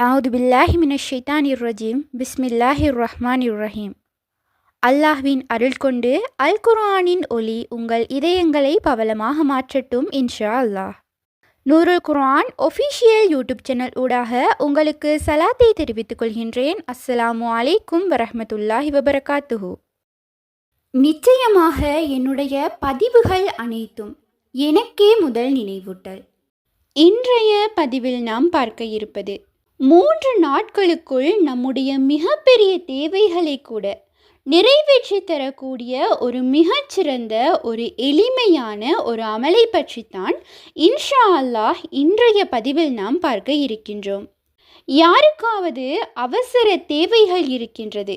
அவுது பில்லாஹி மினஷ் ஷைத்தானிர் ரஜீம் பிஸ்மில்லாஹிர் ரஹ்மானிர் ரஹீம். அல்லாஹ்வின் அருள் கொண்டு அல் குர்ஆனின் ஒளி உங்கள் இதயங்களை பவளமாக மாற்றட்டும் இன்ஷா அல்லாஹ். நூருல் குர்ஆன் ஒஃபிஷியல் யூடியூப் சேனல் ஊடாக உங்களுக்கு சலாத்தை தெரிவித்துக் கொள்கின்றேன். அஸ்ஸலாமு அலைக்கும் வரஹ்மத்துல்லாஹி வபரகாத்துஹு. நிச்சயமாக என்னுடைய பதிவுகள் அனைத்தும் எனக்கே முதல் நினைவூட்டல். இன்றைய பதிவில் நாம் பார்க்க இருப்பது 3 நாட்களுக்குள் நம்முடைய மிகப்பெரிய தேவைகளை கூட நிறைவேற்றி தரக்கூடிய ஒரு மிகச்சிறந்த ஒரு எளிமையான ஒரு அமலை பற்றித்தான் இன்ஷா அல்லாஹ் இன்றைய பதிவில் நாம் பார்க்க இருக்கின்றோம். யாருக்காவது அவசர தேவைகள் இருக்கின்றது,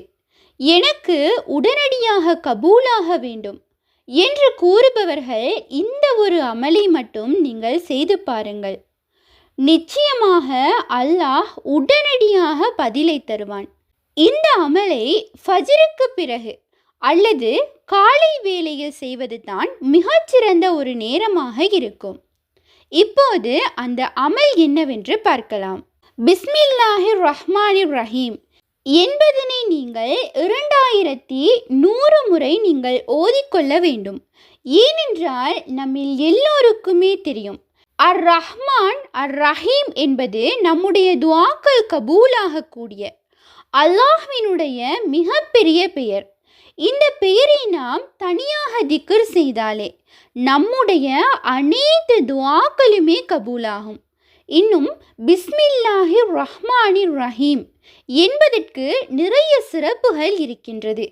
எனக்கு உடனடியாக கபூலாக வேண்டும் என்று கூறுபவர்கள் இந்த ஒரு அமலை மட்டும் நீங்கள் செய்து பாருங்கள். நிச்சயமாக அல்லாஹ் உடனடியாக பதிலை தருவான். இந்த அமலை ஃபஜ்ருக்கு பிறகு அல்லது காலை வேளையில் செய்வது தான் மிகச்சிறந்த ஒரு நேரமாக இருக்கும். இப்போது அந்த அமல் என்னவென்று பார்க்கலாம். பிஸ்மில்லாஹிர் ரஹ்மானிர் ரஹீம் என்பதனை நீங்கள் 2100 முறை நீங்கள் ஓதிக்கொள்ள வேண்டும். ஏனென்றால் நம்மில் எல்லோருக்குமே தெரியும், அர் ரஹ்மான் அர் ரஹீம் என்பது நம்முடைய துஆக்கள் கபூலாக கூடிய அல்லாஹ்வினுடைய மிகப்பெரிய பெயர். இந்த பெயரை நாம் தனியாக திக்ர் செய்தாலே நம்முடைய அனைத்து துஆக்களுமே கபூலாகும். இன்னும் பிஸ்மில்லாஹிர் ரஹ்மானிர் ரஹீம் என்பதற்கு நிறைய சிறப்புகள் இருக்கின்றது.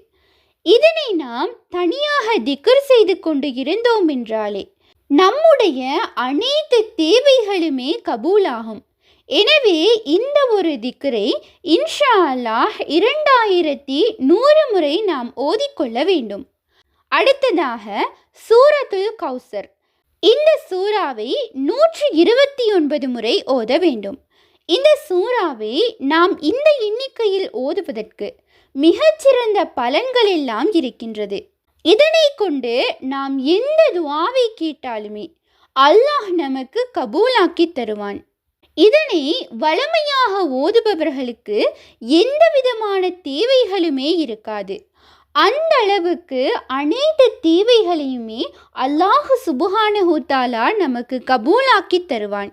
இதனை நாம் தனியாக திக்ர் செய்து கொண்டு இருந்தோம் என்றாலே நம்முடைய அனைத்து தேவைகளுமே கபூலாகும். எனவே இந்த ஒரு திக்ரை இன்ஷா அல்லாஹ் 2100 முறை நாம் ஓதிக்கொள்ள வேண்டும். அடுத்ததாக சூரத்துல் கௌசர். இந்த சூறாவை 129 முறை ஓத வேண்டும். இந்த சூறாவை நாம் இந்த எண்ணிக்கையில் ஓதுவதற்கு மிகச்சிறந்த பலன்கள் எல்லாம் இருக்கின்றது. இதனை கொண்டு நாம் எந்த துஆவை கேட்டாலுமே அல்லாஹ் நமக்கு கபூலாக்கி தருவான். இதனை வழமையாக ஓதுபவர்களுக்கு எந்த விதமான தேவைகளுமே இருக்காது. அந்த அளவுக்கு அனைத்து தேவைகளையுமே அல்லாஹ் சுப்ஹானஹு தஆலா நமக்கு கபூலாக்கி தருவான்.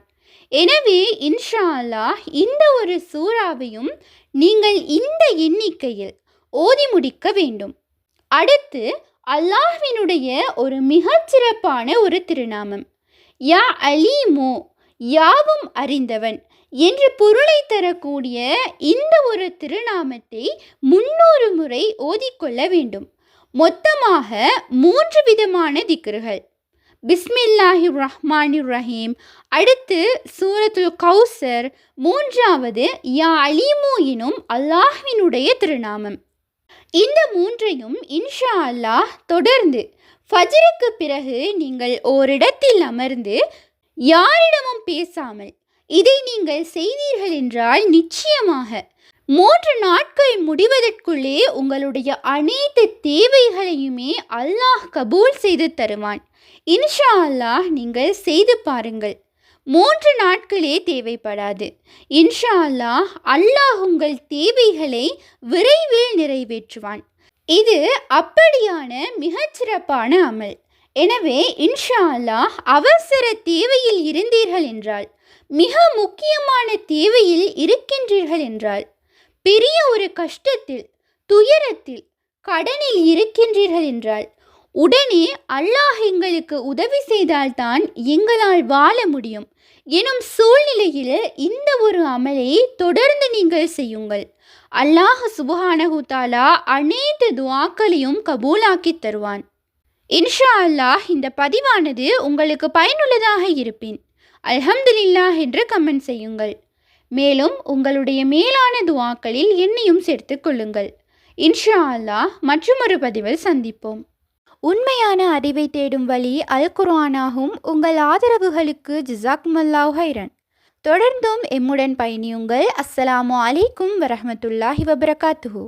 எனவே இன்ஷா அல்லாஹ் இந்த ஒரு சூறாவையும் நீங்கள் இந்த எண்ணிக்கையில் ஓதி முடிக்க வேண்டும். அடுத்து அல்லாஹ்வினுடைய ஒரு மிகச்சிறப்பான ஒரு திருநாமம் யா அலீமு, யாவும் அறிந்தவன் என்று பொருளை தரக்கூடிய இந்த ஒரு திருநாமத்தை 300 முறை ஓதிக்கொள்ள வேண்டும். மொத்தமாக 3 விதமான திக்ர்கள். பிஸ்மில்லாஹிர் ரஹ்மானிர் ரஹீம், அடுத்து சூரத்துல் கௌசர், மூன்றாவது யா அலீமு எனும் அல்லாஹ்வினுடைய திருநாமம். இந்த 3ஐயும் இன்ஷா அல்லாஹ் தொடர்ந்து ஃபஜ்ருக்கு பிறகு நீங்கள் ஓரிடத்தில் அமர்ந்து யாரிடமும் பேசாமல் இதை நீங்கள் செய்தீர்கள் என்றால் நிச்சயமாக 3 நாட்கள் முடிவதற்குள்ளே உங்களுடைய அனைத்து தேவைகளையுமே அல்லாஹ் கபூல் செய்து தருவான். இன்ஷா அல்லாஹ் நீங்கள் செய்து பாருங்கள். 3 நாட்களே தேவைப்படாது. இன்ஷா அல்லாஹ் அல்லாஹ் உங்கள் தேவைகளை விரைவில் நிறைவேற்றுவான். இது அப்படியான மிகச்சிறப்பான அமல். எனவே இன்ஷா அல்லாஹ் அவசர தேவையில் இருந்தீர்கள் என்றால், மிக முக்கியமான தேவையில் இருக்கின்றீர்கள் என்றால், பெரிய ஒரு கஷ்டத்தில், துயரத்தில், கடனில் இருக்கின்றீர்கள் என்றால், உடனே அல்லாஹ் எங்களுக்கு உதவி செய்தால்தான் எங்களால் வாழ முடியும் எனும் சூழ்நிலையில் இந்த ஒரு அமலை தொடர்ந்து நீங்கள் செய்யுங்கள். அல்லாஹ் சுப்ஹானஹு தஆலா அனைத்து துஆக்களையும் கபூலாக்கி தருவான். இன்ஷா அல்லாஹ் இந்த பதிவானது உங்களுக்கு பயனுள்ளதாக இருப்பின் அல்ஹம்துலில்லாஹ் என்று கமெண்ட் செய்யுங்கள். மேலும் உங்களுடைய மேலான துஆக்களில் என்னையும் சேர்த்து கொள்ளுங்கள். இன்ஷா அல்லாஹ் மற்றொரு பதிவில் சந்திப்போம். உண்மையான அறிவை தேடும் வழி அல் குர்ஆனாகும். உங்கள் ஆதரவுகளுக்கு ஜஸாக்குமுல்லாஹு ஹைரன். தொடர்ந்தும் எம்முடன் பயணியுங்கள். அஸ்ஸலாமு அலைக்கும் வரஹ்மத்துல்லாஹி வபரகாத்துஹு.